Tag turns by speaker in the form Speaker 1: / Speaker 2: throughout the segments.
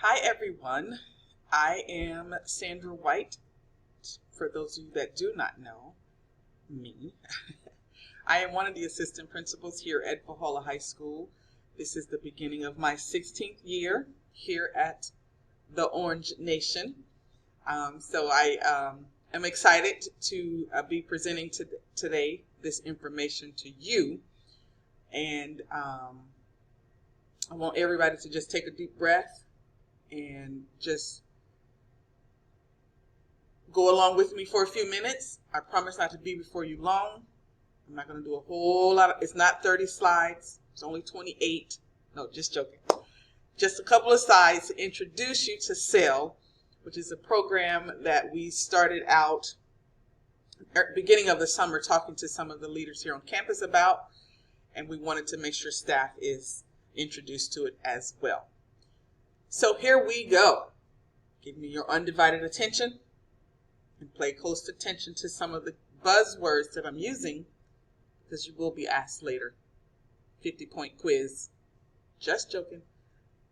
Speaker 1: Hi, everyone. I am Sandra White. For those of you that do not know me, I am one of the assistant principals here at Valhalla High School. This is the beginning of my 16th year here at the Orange Nation. So I am excited to be presenting today this information to you. And I want everybody to just take a deep breath and just go along with me for a few minutes. I promise not to be before you long. I'm not going to do a whole lot. It's not 30 slides. It's only 28. No, just joking. Just a couple of slides to introduce you to SEL, which is a program that we started out at the beginning of the summer talking to some of the leaders here on campus about, and we wanted to make sure staff is introduced to it as well. So here we go. Give me your undivided attention and pay close attention to some of the buzzwords that I'm using, because you will be asked later. 50-point quiz. Just joking.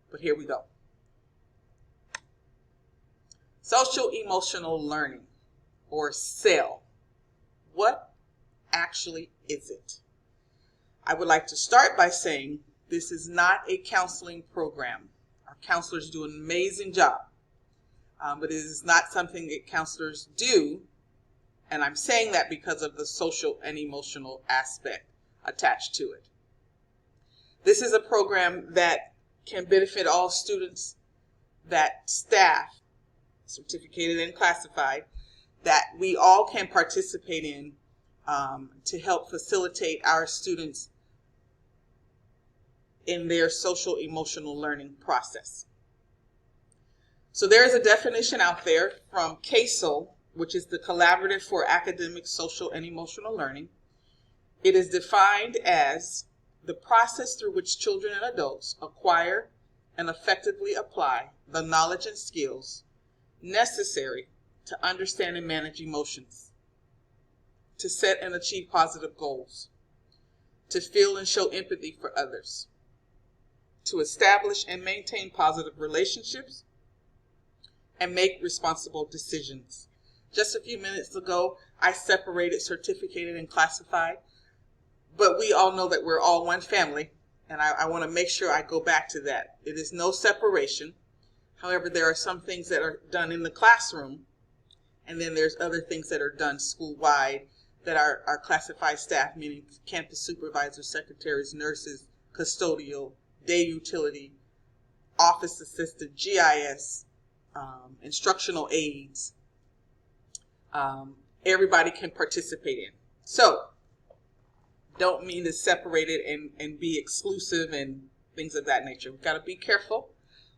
Speaker 1: But here we go. Social emotional learning, or SEL. What actually is it? I would like to start by saying this is not a counseling program. Our counselors do an amazing job. But it is not something that counselors do, and I'm saying that because of the social and emotional aspect attached to it. This is a program that can benefit all students, that staff, certificated and classified, that we all can participate in to help facilitate our students in their social emotional learning process. So there is a definition out there from CASEL, which is the Collaborative for Academic, Social, and Emotional Learning. It is defined as the process through which children and adults acquire and effectively apply the knowledge and skills necessary to understand and manage emotions, to set and achieve positive goals, to feel and show empathy for others, to establish and maintain positive relationships, and make responsible decisions. Just a few minutes ago, I separated certificated and classified, but we all know that we're all one family, and I want to make sure I go back to that. It is no separation. However, there are some things that are done in the classroom, and then there's other things that are done school-wide that our classified staff, meaning campus supervisors, secretaries, nurses, custodial, day utility, office assistant, GIS, instructional aides, everybody can participate in. So, don't mean to separate it and be exclusive and things of that nature. We've got to be careful.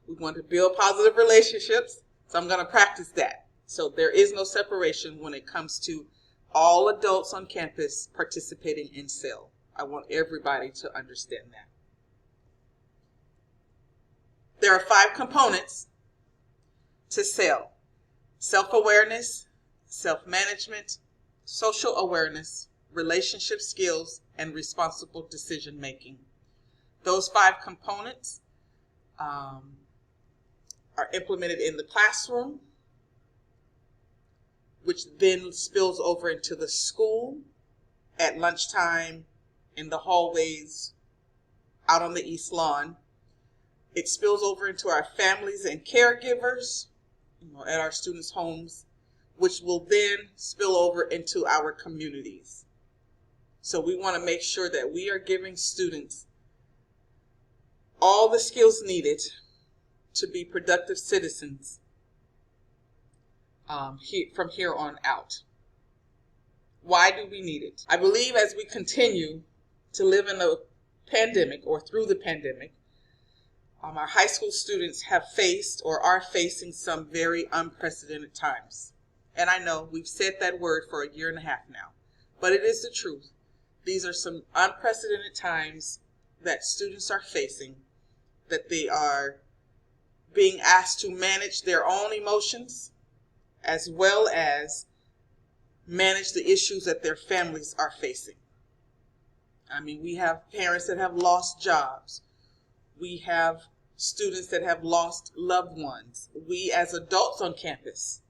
Speaker 1: We want to build positive relationships, so I'm going to practice that. So there is no separation when it comes to all adults on campus participating in SEL. I want everybody to understand that. There are 5 components to SEL: self-awareness, self-management, social awareness, relationship skills, and responsible decision-making. Those 5 components are implemented in the classroom, which then spills over into the school, at lunchtime, in the hallways, out on the East Lawn. It spills over into our families and caregivers, at our students' homes, which will then spill over into our communities. So we want to make sure that we are giving students all the skills needed to be productive citizens from here on out. Why do we need it? I believe as we continue to live in a pandemic, or through the pandemic, our high school students have faced or are facing some very unprecedented times. And I know we've said that word for 1.5 years now, but it is the truth. These are some unprecedented times that students are facing, that they are being asked to manage their own emotions as well as manage the issues that their families are facing. I mean, we have parents that have lost jobs. We have students that have lost loved ones. We as adults on campus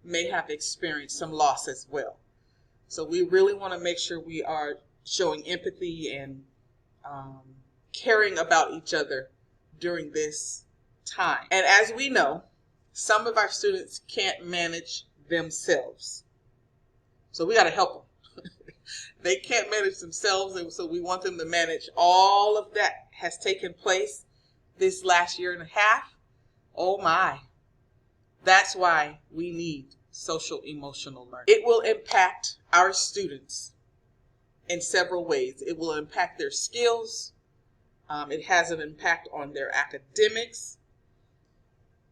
Speaker 1: may have experienced some loss as well. So we really want to make sure we are showing empathy and caring about each other during this time. And as we know, some of our students can't manage themselves. So we got to help them. They can't manage themselves, and so we want them to manage all of that has taken place this last year and a half. Oh my. That's why we need social emotional learning. It will impact our students in several ways. It will impact their skills. It has an impact on their academics,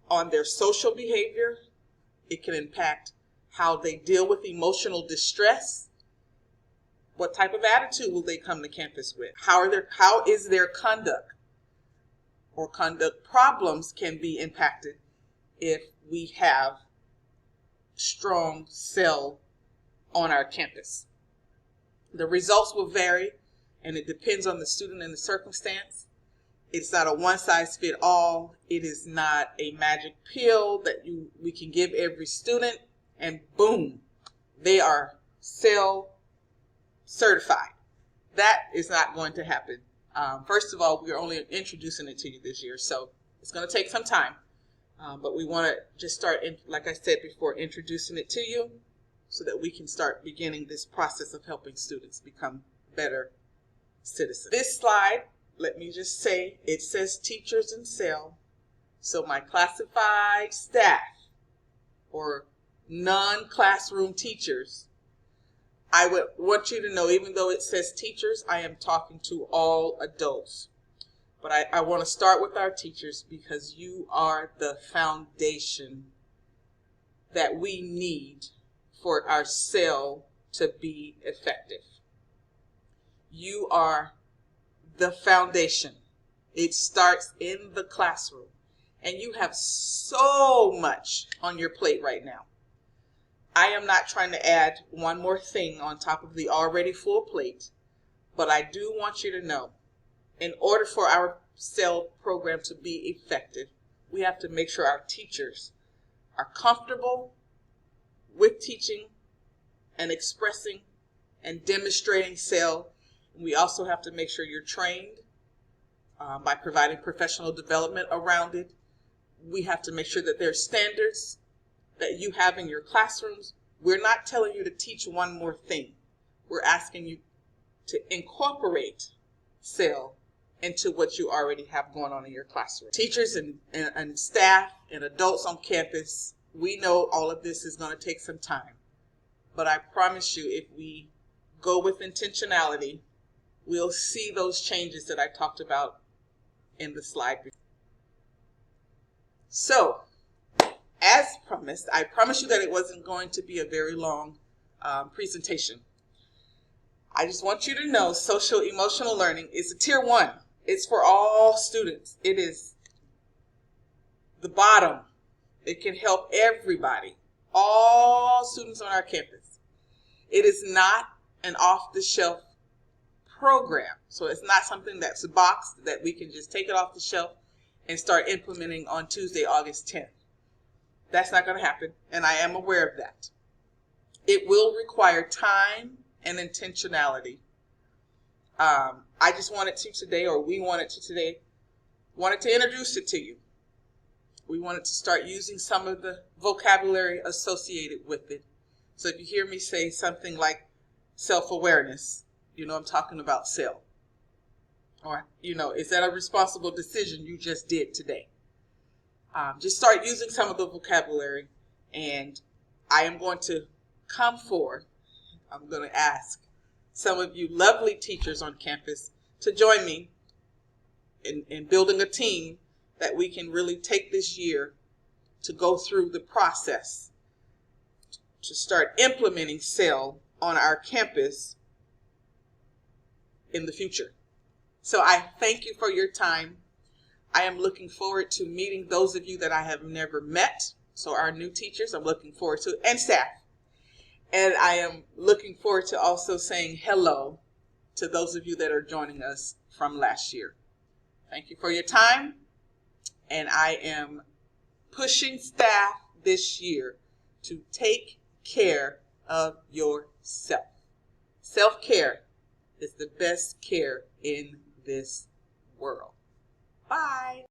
Speaker 1: on their social behavior. It can impact how they deal with emotional distress. What type of attitude will they come to campus with? How is their conduct or conduct problems can be impacted if we have strong SEL on our campus. The results will vary, and it depends on the student and the circumstance. It's not a one-size-fits-all. It is not a magic pill that we can give every student, and boom, they are SEL certified. That is not going to happen. First of all, we're only introducing it to you this year, so it's going to take some time. But we want to just start, like I said before, introducing it to you so that we can start beginning this process of helping students become better citizens. This slide, let me just say, it says teachers and SEL. So my classified staff or non-classroom teachers, I would want you to know, even though it says teachers, I am talking to all adults. But I want to start with our teachers because you are the foundation that we need for our SEL to be effective. You are the foundation. It starts in the classroom. And you have so much on your plate right now. I am not trying to add one more thing on top of the already full plate, but I do want you to know, in order for our SEL program to be effective, we have to make sure our teachers are comfortable with teaching and expressing and demonstrating SEL. And we also have to make sure you're trained by providing professional development around it. We have to make sure that there are standards that you have in your classrooms. We're not telling you to teach one more thing. We're asking you to incorporate SEL into what you already have going on in your classroom. Teachers and staff and adults on campus, we know all of this is going to take some time. But I promise you, if we go with intentionality, we'll see those changes that I talked about in the slide before. So, as promised, I promised you that it wasn't going to be a very long presentation. I just want you to know social emotional learning is a tier 1. It's for all students. It is the bottom. It can help everybody, all students on our campus. It is not an off-the-shelf program. So it's not something that's a box that we can just take it off the shelf and start implementing on Tuesday, August 10th. That's not going to happen, and I am aware of that. It will require time and intentionality. I just wanted to today, or we wanted to introduce it to you. We wanted to start using some of the vocabulary associated with it. So if you hear me say something like self-awareness, you know I'm talking about SEL. Or, is that a responsible decision you just did today? Just start using some of the vocabulary, and I am going to come forward. I'm going to ask some of you lovely teachers on campus to join me in building a team that we can really take this year to go through the process to start implementing SEL on our campus in the future. So I thank you for your time. I am looking forward to meeting those of you that I have never met. So our new teachers, I'm looking forward to, and staff. And I am looking forward to also saying hello to those of you that are joining us from last year. Thank you for your time. and I am pushing staff this year to take care of yourself. Self-care is the best care in this world. Bye.